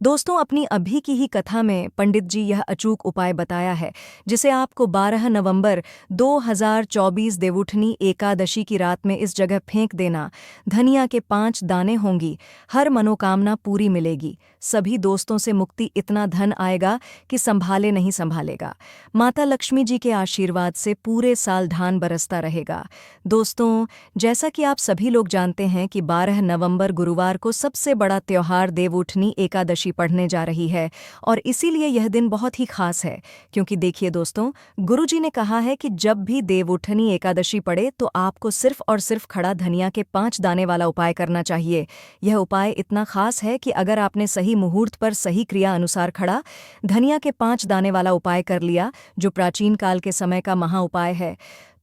दोस्तों, अपनी अभी की ही कथा में पंडित जी यह अचूक उपाय बताया है, जिसे आपको 12 नवंबर 2024 देवउठनी एकादशी की रात में इस जगह फेंक देना। धनिया के 5 दाने होंगी, हर मनोकामना पूरी मिलेगी, सभी दोस्तों से मुक्ति, इतना धन आएगा कि संभाले नहीं संभालेगा। माता लक्ष्मी जी के आशीर्वाद से पूरे साल धान बरसता रहेगा। दोस्तों, जैसा कि आप सभी लोग जानते हैं कि 12 नवंबर गुरुवार को सबसे बड़ा त्योहार देवउठनी एकादशी पढ़ने जा रही है, और इसीलिए यह दिन बहुत ही खास है। क्योंकि देखिए दोस्तों, गुरुजी ने कहा है कि जब भी देवउठनी एकादशी पड़े तो आपको सिर्फ और सिर्फ खड़ा धनिया के 5 दाने वाला उपाय करना चाहिए। यह उपाय इतना खास है कि अगर आपने सही मुहूर्त पर सही क्रिया अनुसार खड़ा धनिया के 5 दाने वाला उपाय कर लिया, जो प्राचीन काल के समय का महा उपाय है,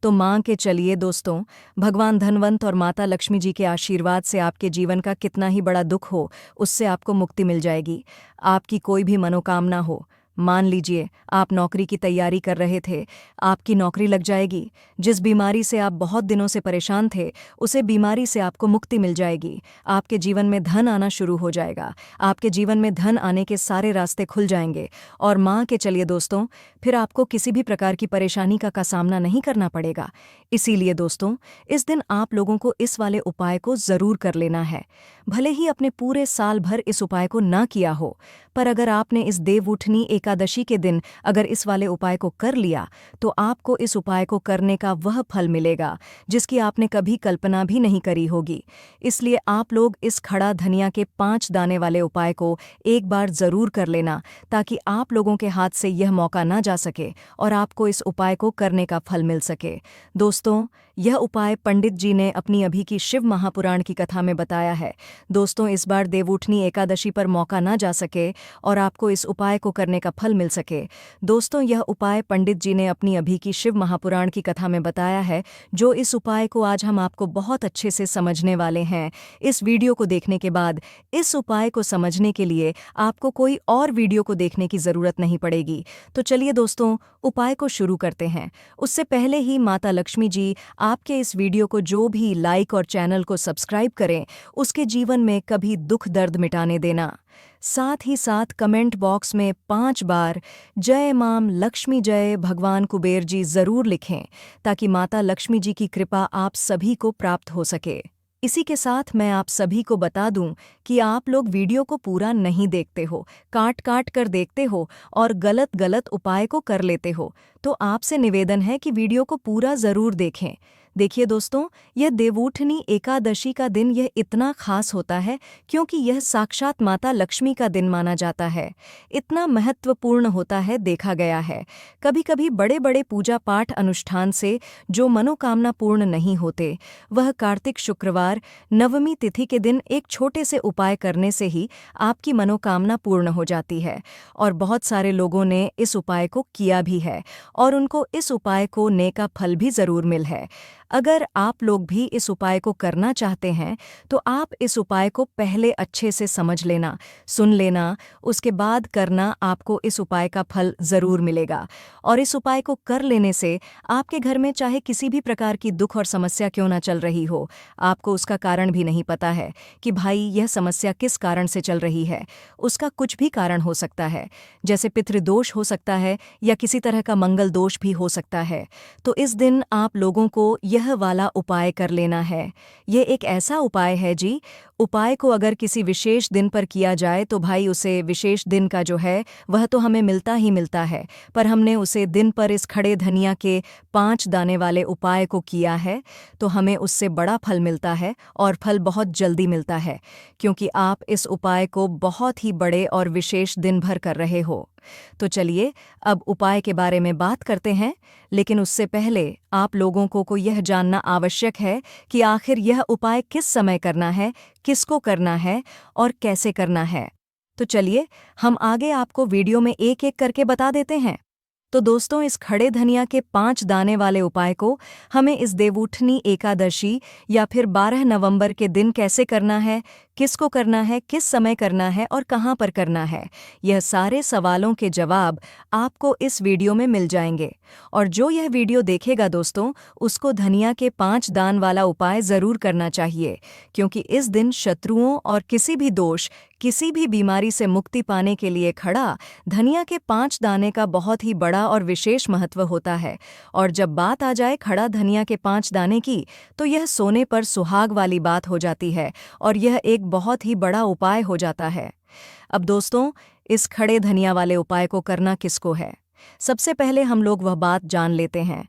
तो मान के चलिए दोस्तों, भगवान धनवंत और माता लक्ष्मी जी के आशीर्वाद से आपके जीवन का कितना ही बड़ा दुख हो, उससे आपको मुक्ति मिल जाएगी। आपकी कोई भी मनोकामना हो, मान लीजिए आप नौकरी की तैयारी कर रहे थे, आपकी नौकरी लग जाएगी। जिस बीमारी से आप बहुत दिनों से परेशान थे, उसे बीमारी से आपको मुक्ति मिल जाएगी। आपके जीवन में धन आना शुरू हो जाएगा, आपके जीवन में धन आने के सारे रास्ते खुल जाएंगे। और मान के चलिए दोस्तों, फिर आपको किसी भी प्रकार की परेशानी का सामना नहीं करना पड़ेगा। इसीलिए दोस्तों, इस दिन आप लोगों को इस वाले उपाय को ज़रूर कर लेना है। भले ही अपने पूरे साल भर इस उपाय को ना किया हो, पर अगर आपने इस देवउठनी एकादशी के दिन अगर इस वाले उपाय को कर लिया, तो आपको इस उपाय को करने का वह फल मिलेगा जिसकी आपने कभी कल्पना भी नहीं करी होगी। इसलिए आप लोग इस खड़ा धनिया के 5 दाने वाले उपाय को एक बार ज़रूर कर लेना, ताकि आप लोगों के हाथ से यह मौका ना जा सके और आपको इस उपाय को करने का फल मिल सके। दोस्तों, यह उपाय पंडित जी ने अपनी अभी की शिव महापुराण की कथा में बताया है। दोस्तों, इस बार देवउठनी एकादशी पर मौका ना जा सके और आपको इस उपाय को करने का फल मिल सके। दोस्तों, यह उपाय पंडित जी ने अपनी अभी की शिव महापुराण की कथा में बताया है, जो इस उपाय को आज हम आपको बहुत अच्छे से समझने वाले हैं। इस वीडियो को देखने के बाद इस उपाय को समझने के लिए आपको कोई और वीडियो को देखने की ज़रूरत नहीं पड़ेगी। तो चलिए दोस्तों, उपाय को शुरू करते हैं। उससे पहले ही माता लक्ष्मी जी आपके इस वीडियो को जो भी लाइक और चैनल को सब्सक्राइब करें, उसके जीवन में कभी दुख दर्द मिटाने देना। साथ ही साथ कमेंट बॉक्स में 5 बार जय माम लक्ष्मी जय भगवान कुबेर जी ज़रूर लिखें, ताकि माता लक्ष्मी जी की कृपा आप सभी को प्राप्त हो सके। इसी के साथ मैं आप सभी को बता दूं कि आप लोग वीडियो को पूरा नहीं देखते हो, काट काट कर देखते हो और गलत गलत उपाय को कर लेते हो। तो आपसे निवेदन है कि वीडियो को पूरा ज़रूर देखें। देखिए दोस्तों, यह देवउठनी एकादशी का दिन यह इतना खास होता है क्योंकि यह साक्षात माता लक्ष्मी का दिन माना जाता है। इतना महत्वपूर्ण होता है, देखा गया है कभी कभी बड़े बड़े पूजा पाठ अनुष्ठान से जो मनोकामना पूर्ण नहीं होते, वह कार्तिक शुक्रवार नवमी तिथि के दिन एक छोटे से उपाय करने से ही आपकी मनोकामना पूर्ण हो जाती है। और बहुत सारे लोगों ने इस उपाय को किया भी है और उनको इस उपाय को नेका फल भी ज़रूर मिल है। अगर आप लोग भी इस उपाय को करना चाहते हैं, तो आप इस उपाय को पहले अच्छे से समझ लेना, सुन लेना, उसके बाद करना। आपको इस उपाय का फल ज़रूर मिलेगा। और इस उपाय को कर लेने से आपके घर में चाहे किसी भी प्रकार की दुख और समस्या क्यों ना चल रही हो, आपको उसका कारण भी नहीं पता है कि भाई यह समस्या किस कारण से चल रही है, उसका कुछ भी कारण हो सकता है, जैसे पितृदोष हो सकता है या किसी तरह का मंगल दोष भी हो सकता है। तो इस दिन आप लोगों को यह वाला उपाय कर लेना है। ये एक ऐसा उपाय है जी, उपाय को अगर किसी विशेष दिन पर किया जाए तो भाई उसे विशेष दिन का जो है वह तो हमें मिलता ही मिलता है, पर हमने उसे दिन पर इस खड़े धनिया के 5 दाने वाले उपाय को किया है, तो हमें उससे बड़ा फल मिलता है और फल बहुत जल्दी मिलता है, क्योंकि आप इस उपाय को बहुत ही बड़े और विशेष दिन भर कर रहे हो। तो चलिए अब उपाय के बारे में बात करते हैं, लेकिन उससे पहले आप लोगों को यह जानना आवश्यक है कि आखिर यह उपाय किस समय करना है, किसको करना है और कैसे करना है। तो चलिए हम आगे आपको वीडियो में एक एक करके बता देते हैं। तो दोस्तों, इस खड़े धनिया के 5 दाने वाले उपाय को हमें इस देवउठनी एकादशी या फिर 12 नवंबर के दिन कैसे करना है, किसको करना है, किस समय करना है और कहाँ पर करना है, यह सारे सवालों के जवाब आपको इस वीडियो में मिल जाएंगे। और जो यह वीडियो देखेगा दोस्तों, उसको धनिया के 5 दान वाला उपाय ज़रूर करना चाहिए, क्योंकि इस दिन शत्रुओं और किसी भी दोष, किसी भी बीमारी से मुक्ति पाने के लिए खड़ा धनिया के 5 दाने का बहुत ही बड़ा और विशेष महत्व होता है। और जब बात आ जाए खड़ा धनिया के 5 दाने की, तो यह सोने पर सुहाग वाली बात हो जाती है और यह एक बहुत ही बड़ा उपाय हो जाता है। अब दोस्तों, इस खड़े धनिया वाले उपाय को करना किसको है? सबसे पहले हम लोग वह बात जान लेते हैं।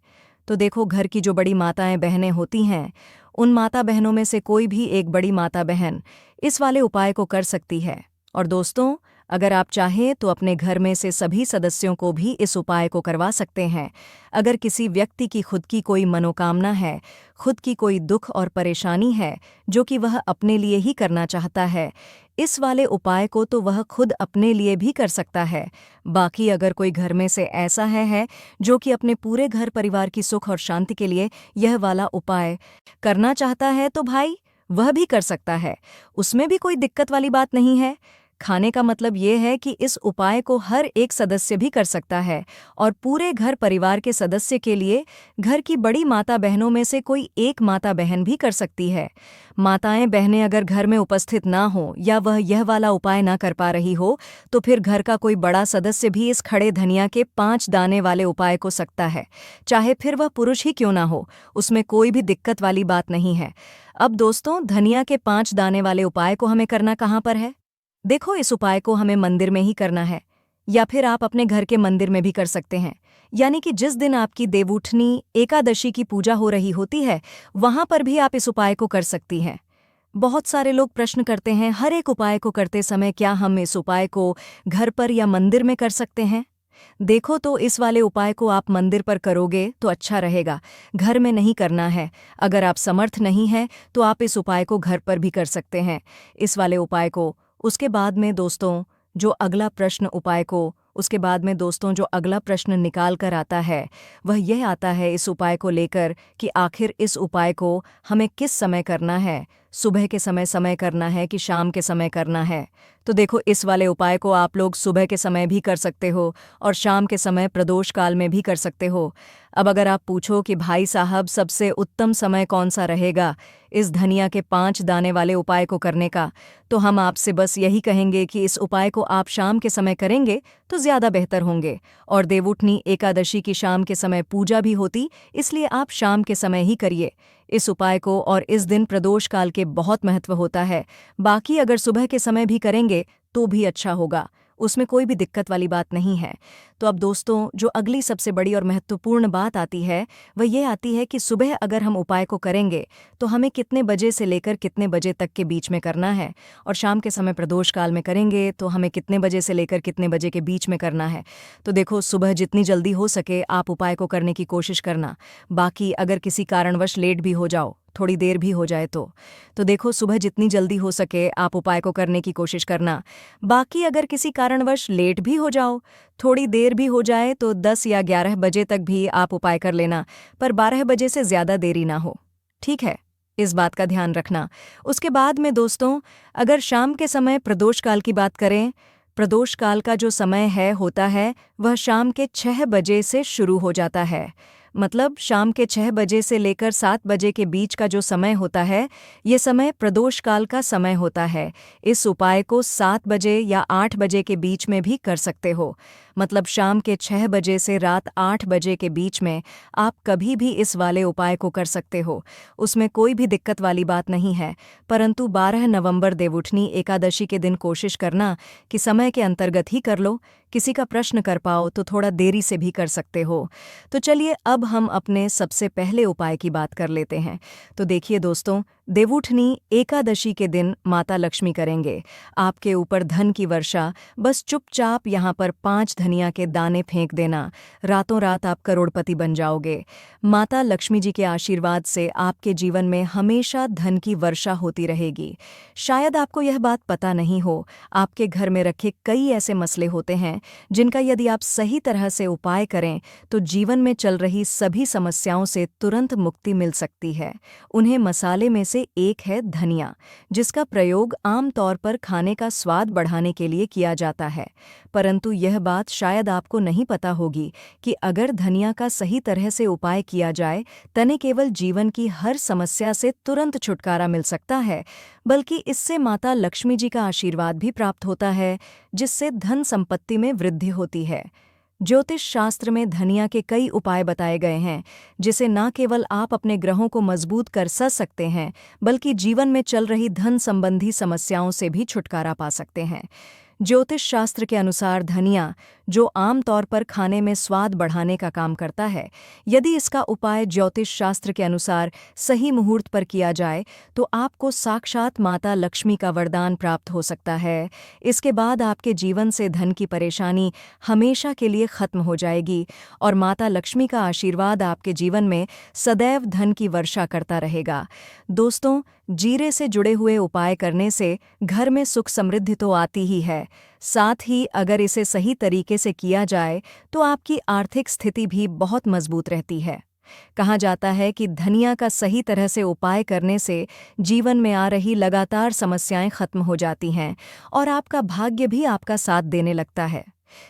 तो देखो, घर की जो बड़ी माताएं बहनें होती हैं, उन माता बहनों में से कोई भी एक बड़ी माता बहन इस वाले उपाय को कर सकती है। और दोस्तों, अगर आप चाहें तो अपने घर में से सभी सदस्यों को भी इस उपाय को करवा सकते हैं। अगर किसी व्यक्ति की खुद की कोई मनोकामना है, खुद की कोई दुख और परेशानी है जो कि वह अपने लिए ही करना चाहता है, इस वाले उपाय को तो वह खुद अपने लिए भी कर सकता है। बाकी अगर कोई घर में से ऐसा है जो कि अपने पूरे घर परिवार की सुख और शांति के लिए यह वाला उपाय करना चाहता है, तो भाई वह भी कर सकता है। उसमें भी कोई दिक्कत वाली बात नहीं है। खाने का मतलब ये है कि इस उपाय को हर एक सदस्य भी कर सकता है और पूरे घर परिवार के सदस्य के लिए घर की बड़ी माता बहनों में से कोई एक माता बहन भी कर सकती है। माताएं बहनें अगर घर में उपस्थित ना हो या वह यह वाला उपाय ना कर पा रही हो, तो फिर घर का कोई बड़ा सदस्य भी इस खड़े धनिया के 5 दाने वाले उपाय को सकता है, चाहे फिर वह पुरुष ही क्यों ना हो। उसमें कोई भी दिक्कत वाली बात नहीं है। अब दोस्तों, धनिया के 5 दाने वाले उपाय को हमें करना कहाँ पर है? देखो, इस उपाय को हमें मंदिर में ही करना है, या फिर आप अपने घर के मंदिर में भी कर सकते हैं। यानी कि जिस दिन आपकी देवउठनी एकादशी की पूजा हो रही होती है, वहां पर भी आप इस उपाय को कर सकती हैं। बहुत सारे लोग प्रश्न करते हैं, हर एक उपाय को करते समय क्या हम इस उपाय को घर पर या मंदिर में कर सकते हैं? देखो, तो इस वाले उपाय को आप मंदिर पर करोगे तो अच्छा रहेगा, घर में नहीं करना है। अगर आप समर्थ नहीं हैं तो आप इस उपाय को घर पर भी कर सकते हैं, इस वाले उपाय को। उसके बाद में दोस्तों, जो अगला प्रश्न निकाल कर आता है, वह यह आता है इस उपाय को लेकर कि आखिर इस उपाय को हमें किस समय करना है, सुबह के समय करना है कि शाम के समय करना है। तो देखो, इस वाले उपाय को आप लोग सुबह के समय भी कर सकते हो और शाम के समय प्रदोष काल में भी कर सकते हो। अब अगर आप पूछो कि भाई साहब सबसे उत्तम समय कौन सा रहेगा इस धनिया के 5 दाने वाले उपाय को करने का, तो हम आपसे बस यही कहेंगे कि इस उपाय को आप शाम के समय करेंगे तो ज़्यादा बेहतर होंगे। और देवउठनी एकादशी की शाम के समय पूजा भी होती, इसलिए आप शाम के समय ही करिए इस उपाय को। और इस दिन प्रदोष काल के बहुत महत्व होता है। बाकी अगर सुबह के समय भी करेंगे तो भी अच्छा होगा, उसमें कोई भी दिक्कत वाली बात नहीं है। तो अब दोस्तों, जो अगली सबसे बड़ी और महत्वपूर्ण बात आती है, वह ये आती है कि सुबह अगर हम उपाय को करेंगे तो हमें कितने बजे से लेकर कितने बजे तक के बीच में करना है, और शाम के समय प्रदोष काल में करेंगे तो हमें कितने बजे से लेकर कितने बजे के बीच में करना है। तो देखो, सुबह जितनी जल्दी हो सके आप उपाय को करने की कोशिश करना। बाकी अगर किसी कारणवश लेट भी हो जाओ, थोड़ी देर भी हो जाए तो देखो, सुबह जितनी जल्दी हो सके आप उपाय को करने की कोशिश करना। बाकी अगर किसी कारणवश लेट भी हो जाओ, थोड़ी देर भी हो जाए, तो 10 या 11 बजे तक भी आप उपाय कर लेना, पर 12 बजे से ज़्यादा देरी ना हो, ठीक है? इस बात का ध्यान रखना। उसके बाद में दोस्तों, अगर शाम के समय प्रदोष काल की बात करें, प्रदोष काल का जो समय होता है वह शाम के 6 बजे से शुरू हो जाता है। मतलब शाम के 6 बजे से लेकर 7 बजे के बीच का जो समय होता है, ये समय प्रदोष काल का समय होता है। इस उपाय को 7 बजे या 8 बजे के बीच में भी कर सकते हो। मतलब शाम के 6 बजे से रात 8 बजे के बीच में आप कभी भी इस वाले उपाय को कर सकते हो, उसमें कोई भी दिक्कत वाली बात नहीं है। परंतु 12 नवंबर देवउठनी एकादशी के दिन कोशिश करना कि समय के अंतर्गत ही कर लो। किसी का प्रश्न कर पाओ तो थोड़ा देरी से भी कर सकते हो। तो चलिए, अब हम अपने सबसे पहले उपाय की बात कर लेते हैं। तो देखिए दोस्तों, देवउठनी एकादशी के दिन माता लक्ष्मी करेंगे आपके ऊपर धन की वर्षा। बस चुपचाप यहाँ पर 5 धनिया के दाने फेंक देना, रातों रात आप करोड़पति बन जाओगे। माता लक्ष्मी जी के आशीर्वाद से आपके जीवन में हमेशा धन की वर्षा होती रहेगी। शायद आपको यह बात पता नहीं हो, आपके घर में रखे कई ऐसे मसले होते हैं जिनका यदि आप सही तरह से उपाय करें तो जीवन में चल रही सभी समस्याओं से तुरंत मुक्ति मिल सकती है। उन्हें मसाले में से एक है धनिया, जिसका प्रयोग आमतौर पर खाने का स्वाद बढ़ाने के लिए किया जाता है। परंतु यह बात शायद आपको नहीं पता होगी कि अगर धनिया का सही तरह से उपाय किया जाए, तने केवल जीवन की हर समस्या से तुरंत छुटकारा मिल सकता है, बल्कि इससे माता लक्ष्मी जी का आशीर्वाद भी प्राप्त होता है, जिससे धन संपत्ति में वृद्धि होती है। ज्योतिष शास्त्र में धनिया के कई उपाय बताए गए हैं, जिसे न केवल आप अपने ग्रहों को मजबूत कर सकते हैं, बल्कि जीवन में चल रही धन संबंधी समस्याओं से भी छुटकारा पा सकते हैं। ज्योतिष शास्त्र के अनुसार धनिया, जो आमतौर पर खाने में स्वाद बढ़ाने का काम करता है, यदि इसका उपाय ज्योतिष शास्त्र के अनुसार सही मुहूर्त पर किया जाए तो आपको साक्षात माता लक्ष्मी का वरदान प्राप्त हो सकता है। इसके बाद आपके जीवन से धन की परेशानी हमेशा के लिए खत्म हो जाएगी और माता लक्ष्मी का आशीर्वाद आपके जीवन में सदैव धन की वर्षा करता रहेगा। दोस्तों, जीरे से जुड़े हुए उपाय करने से घर में सुख समृद्धि तो आती ही है, साथ ही अगर इसे सही तरीके से किया जाए तो आपकी आर्थिक स्थिति भी बहुत मजबूत रहती है। कहा जाता है कि धनिया का सही तरह से उपाय करने से जीवन में आ रही लगातार समस्याएं खत्म हो जाती हैं और आपका भाग्य भी आपका साथ देने लगता है,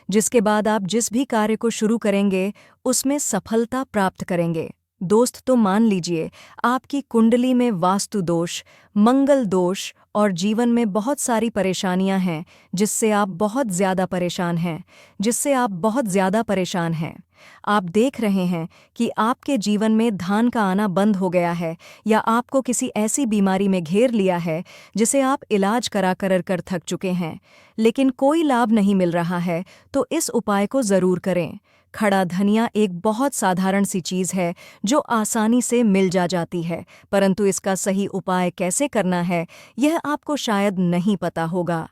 जिसके बाद आप जिस भी कार्य को शुरू करेंगे उसमें सफलता प्राप्त करेंगे। दोस्त, तो मान लीजिए आपकी कुंडली में वास्तु दोष, मंगल दोष और जीवन में बहुत सारी परेशानियां हैं, जिससे आप बहुत ज़्यादा परेशान हैं। आप देख रहे हैं कि आपके जीवन में धन का आना बंद हो गया है या आपको किसी ऐसी बीमारी में घेर लिया है जिसे आप इलाज करा कर थक चुके हैं, लेकिन कोई लाभ नहीं मिल रहा है, तो इस उपाय को ज़रूर करें। खड़ा धनिया एक बहुत साधारण सी चीज़ है जो आसानी से मिल जाती है, परंतु इसका सही उपाय कैसे करना है यह आपको शायद नहीं पता होगा।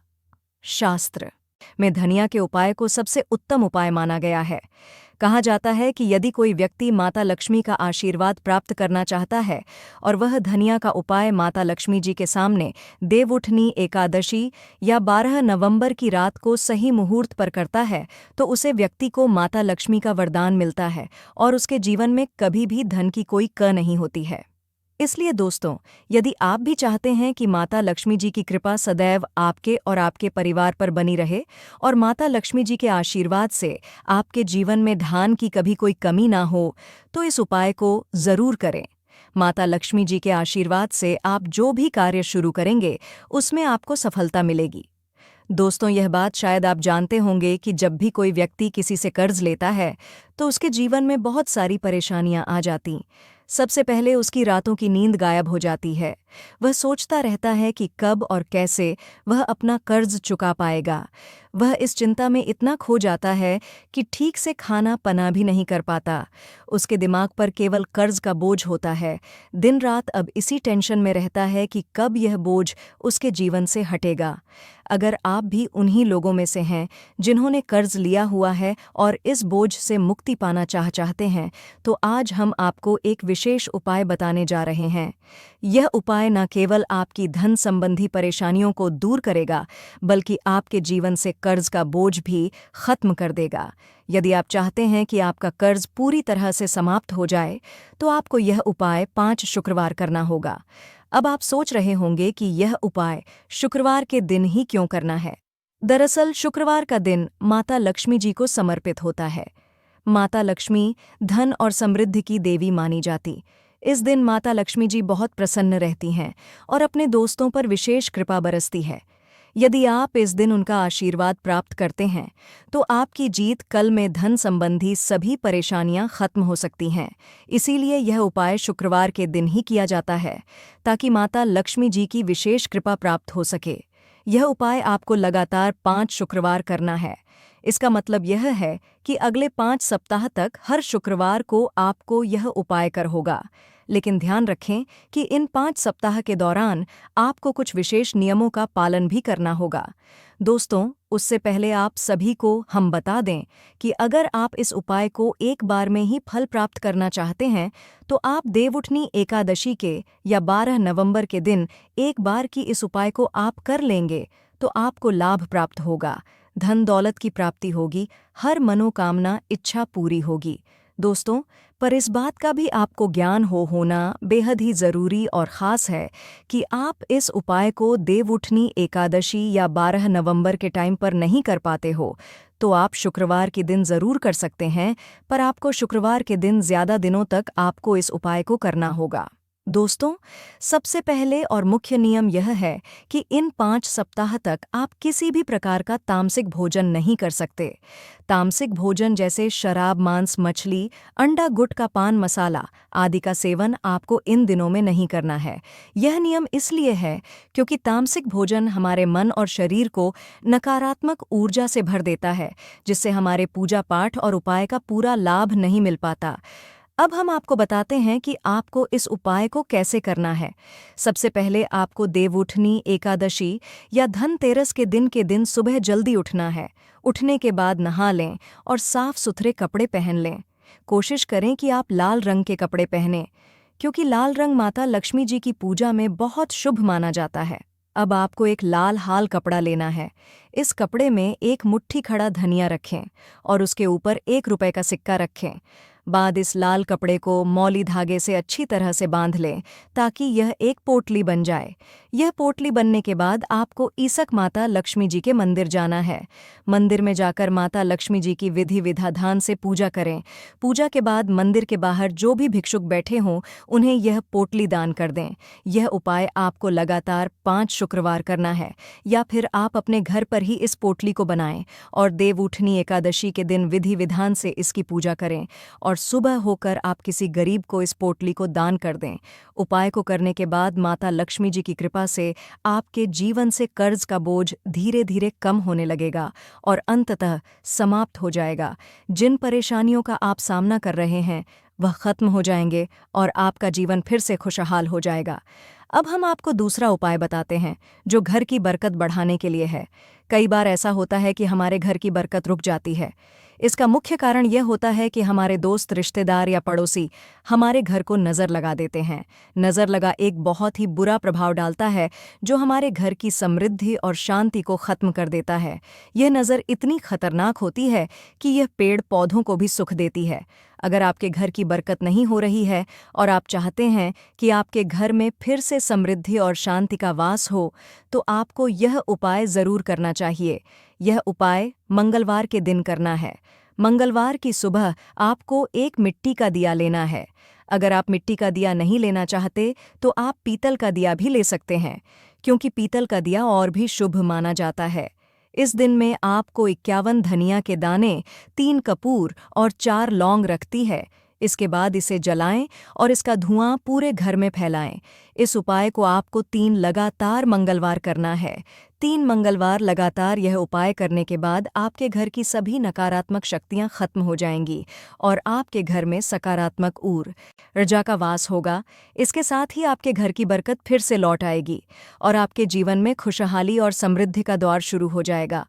शास्त्र में धनिया के उपाय को सबसे उत्तम उपाय माना गया है। कहा जाता है कि यदि कोई व्यक्ति माता लक्ष्मी का आशीर्वाद प्राप्त करना चाहता है और वह धनिया का उपाय माता लक्ष्मी जी के सामने देवउठनी एकादशी या 12 नवंबर की रात को सही मुहूर्त पर करता है, तो उसे व्यक्ति को माता लक्ष्मी का वरदान मिलता है और उसके जीवन में कभी भी धन की कोई क नहीं होती है। इसलिए दोस्तों, यदि आप भी चाहते हैं कि माता लक्ष्मी जी की कृपा सदैव आपके और आपके परिवार पर बनी रहे और माता लक्ष्मी जी के आशीर्वाद से आपके जीवन में धन की कभी कोई कमी ना हो, तो इस उपाय को ज़रूर करें। माता लक्ष्मी जी के आशीर्वाद से आप जो भी कार्य शुरू करेंगे उसमें आपको सफलता मिलेगी। दोस्तों, यह बात शायद आप जानते होंगे कि जब भी कोई व्यक्ति किसी से कर्ज लेता है तो उसके जीवन में बहुत सारी परेशानियां आ जाती। सबसे पहले उसकी रातों की नींद गायब हो जाती है। वह सोचता रहता है कि कब और कैसे वह अपना कर्ज चुका पाएगा। वह इस चिंता में इतना खो जाता है कि ठीक से खाना पना भी नहीं कर पाता। उसके दिमाग पर केवल कर्ज का बोझ होता है। दिन रात अब इसी टेंशन में रहता है कि कब यह बोझ उसके जीवन से हटेगा। अगर आप भी उन्हीं लोगों में से हैं जिन्होंने कर्ज लिया हुआ है और इस बोझ से मुक्ति पाना चाहते हैं, तो आज हम आपको एक विशेष उपाय बताने जा रहे हैं। यह उपाय न केवल आपकी धन संबंधी परेशानियों को दूर करेगा, बल्कि आपके जीवन से कर्ज का बोझ भी खत्म कर देगा। यदि आप चाहते हैं कि आपका कर्ज पूरी तरह से समाप्त हो जाए, तो आपको यह उपाय 5 शुक्रवार करना होगा। अब आप सोच रहे होंगे कि यह उपाय शुक्रवार के दिन ही क्यों करना है। दरअसल शुक्रवार का दिन माता लक्ष्मी जी को समर्पित होता है। माता लक्ष्मी धन और समृद्धि की देवी मानी जाती। इस दिन माता लक्ष्मी जी बहुत प्रसन्न रहती हैं और अपने दोस्तों पर विशेष कृपा बरसती है। यदि आप इस दिन उनका आशीर्वाद प्राप्त करते हैं तो आपकी जीत कल में धन संबंधी सभी परेशानियां खत्म हो सकती हैं। इसीलिए यह उपाय शुक्रवार के दिन ही किया जाता है, ताकि माता लक्ष्मी जी की विशेष कृपा प्राप्त हो सके। यह उपाय आपको लगातार 5 शुक्रवार करना है। इसका मतलब यह है कि अगले 5 सप्ताह तक हर शुक्रवार को आपको यह उपाय कर होगा। लेकिन ध्यान रखें कि इन 5 सप्ताह के दौरान आपको कुछ विशेष नियमों का पालन भी करना होगा। दोस्तों, उससे पहले आप सभी को हम बता दें कि अगर आप इस उपाय को एक बार में ही फल प्राप्त करना चाहते हैं, तो आप देवउठनी एकादशी के या 12 नवंबर के दिन एक बार की इस उपाय को आप कर लेंगे तो आपको लाभ प्राप्त होगा, धन दौलत की प्राप्ति होगी, हर मनोकामना इच्छा पूरी होगी। दोस्तों, पर इस बात का भी आपको ज्ञान होना बेहद ही ज़रूरी और ख़ास है कि आप इस उपाय को देवउठनी एकादशी या 12 नवंबर के टाइम पर नहीं कर पाते हो, तो आप शुक्रवार के दिन ज़रूर कर सकते हैं, पर आपको शुक्रवार के दिन ज़्यादा दिनों तक आपको इस उपाय को करना होगा। दोस्तों, सबसे पहले और मुख्य नियम यह है कि इन 5 सप्ताह तक आप किसी भी प्रकार का तामसिक भोजन नहीं कर सकते। तामसिक भोजन जैसे शराब, मांस, मछली, अंडा, गुटखा, पान मसाला आदि का सेवन आपको इन दिनों में नहीं करना है। यह नियम इसलिए है क्योंकि तामसिक भोजन हमारे मन और शरीर को नकारात्मक ऊर्जा से भर देता है, जिससे हमारे पूजा पाठ और उपाय का पूरा लाभ नहीं मिल पाता। अब हम आपको बताते हैं कि आपको इस उपाय को कैसे करना है। सबसे पहले आपको देवउठनी एकादशी या धनतेरस के दिन सुबह जल्दी उठना है। उठने के बाद नहा लें और साफ सुथरे कपड़े पहन लें। कोशिश करें कि आप लाल रंग के कपड़े पहनें, क्योंकि लाल रंग माता लक्ष्मी जी की पूजा में बहुत शुभ माना जाता है। अब आपको एक लाल हाल कपड़ा लेना है। इस कपड़े में एक मुट्ठी खड़ा धनिया रखें और उसके ऊपर 1 रुपए का सिक्का रखें। बाद इस लाल कपड़े को मौली धागे से अच्छी तरह से बांध लें ताकि यह एक पोटली बन जाए। यह पोटली बनने के बाद आपको ईसक माता लक्ष्मी जी के मंदिर जाना है। मंदिर में जाकर माता लक्ष्मी जी की विधि विधान से पूजा करें। पूजा के बाद मंदिर के बाहर जो भी भिक्षुक बैठे हों उन्हें यह पोटली दान कर दें। यह उपाय आपको लगातार 5 शुक्रवार करना है, या फिर आप अपने घर पर ही इस पोटली को बनाएं और देवउठनी एकादशी के दिन विधि विधान से इसकी पूजा करें और सुबह होकर आप किसी गरीब को इस पोटली को दान कर दें। उपाय को करने के बाद माता लक्ष्मी जी की कृपा से आपके जीवन से कर्ज का बोझ धीरे धीरे कम होने लगेगा और अंततः समाप्त हो जाएगा। जिन परेशानियों का आप सामना कर रहे हैं वह खत्म हो जाएंगे और आपका जीवन फिर से खुशहाल हो जाएगा। अब हम आपको दूसरा उपाय बताते हैं जो घर की बरकत बढ़ाने के लिए है। कई बार ऐसा होता है कि हमारे घर की बरकत रुक जाती है। इसका मुख्य कारण यह होता है कि हमारे दोस्त, रिश्तेदार या पड़ोसी हमारे घर को नज़र लगा देते हैं। नज़र लगा एक बहुत ही बुरा प्रभाव डालता है जो हमारे घर की समृद्धि और शांति को ख़त्म कर देता है। यह नज़र इतनी खतरनाक होती है कि यह पेड़ पौधों को भी सुख देती है। अगर आपके घर की बरकत नहीं हो रही है और आप चाहते हैं कि आपके घर में फिर से समृद्धि और शांति का वास हो, तो आपको यह उपाय ज़रूर करना चाहिए। यह उपाय मंगलवार के दिन करना है। मंगलवार की सुबह आपको एक मिट्टी का दिया लेना है। अगर आप मिट्टी का दिया नहीं लेना चाहते तो आप पीतल का दिया भी ले सकते हैं, क्योंकि पीतल का दिया और भी शुभ माना जाता है। इस दिन में आपको 51 धनिया के दाने, 3 कपूर और 4 लौंग रखती है। इसके बाद इसे जलाएं और इसका धुआं पूरे घर में फैलाएं। इस उपाय को आपको 3 लगातार मंगलवार करना है। 3 मंगलवार लगातार यह उपाय करने के बाद आपके घर की सभी नकारात्मक शक्तियां खत्म हो जाएंगी और आपके घर में सकारात्मक ऊर्जा का वास होगा। इसके साथ ही आपके घर की बरकत फिर से लौट आएगी और आपके जीवन में खुशहाली और समृद्धि का द्वार शुरू हो जाएगा।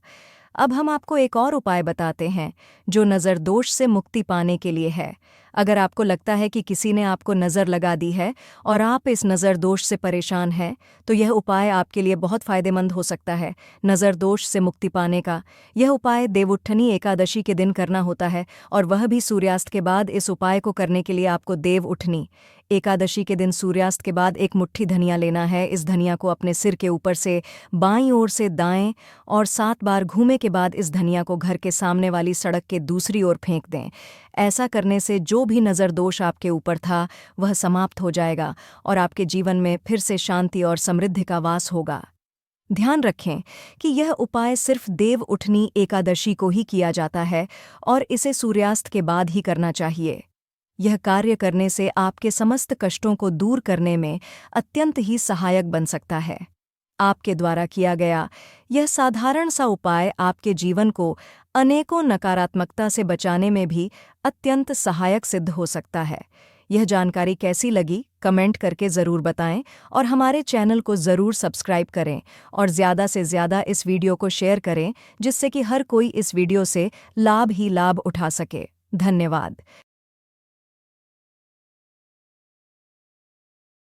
अब हम आपको एक और उपाय बताते हैं जो नज़र दोष से मुक्ति पाने के लिए है। अगर आपको लगता है कि किसी ने आपको नज़र लगा दी है और आप इस नज़र दोष से परेशान हैं, तो यह उपाय आपके लिए बहुत फ़ायदेमंद हो सकता है। नज़र दोष से मुक्ति पाने का यह उपाय देवउठनी एकादशी के दिन करना होता है और वह भी सूर्यास्त के बाद। इस उपाय को करने के लिए आपको देवउठनी एकादशी के दिन सूर्यास्त के बाद एक मुट्ठी धनिया लेना है। इस धनिया को अपने सिर के ऊपर से बाईं ओर से दाएं और 7 बार घूमे के बाद इस धनिया को घर के सामने वाली सड़क के दूसरी ओर फेंक दें। ऐसा करने से जो भी नज़र दोष आपके ऊपर था वह समाप्त हो जाएगा और आपके जीवन में फिर से शांति और समृद्धि का वास होगा। ध्यान रखें कि यह उपाय सिर्फ देवउठनी एकादशी को ही किया जाता है और इसे सूर्यास्त के बाद ही करना चाहिए। यह कार्य करने से आपके समस्त कष्टों को दूर करने में अत्यंत ही सहायक बन सकता है। आपके द्वारा किया गया यह साधारण सा उपाय आपके जीवन को अनेकों नकारात्मकता से बचाने में भी अत्यंत सहायक सिद्ध हो सकता है। यह जानकारी कैसी लगी कमेंट करके ज़रूर बताएं और हमारे चैनल को ज़रूर सब्सक्राइब करें और ज़्यादा से ज़्यादा इस वीडियो को शेयर करें, जिससे कि हर कोई इस वीडियो से लाभ ही लाभ उठा सके। धन्यवाद।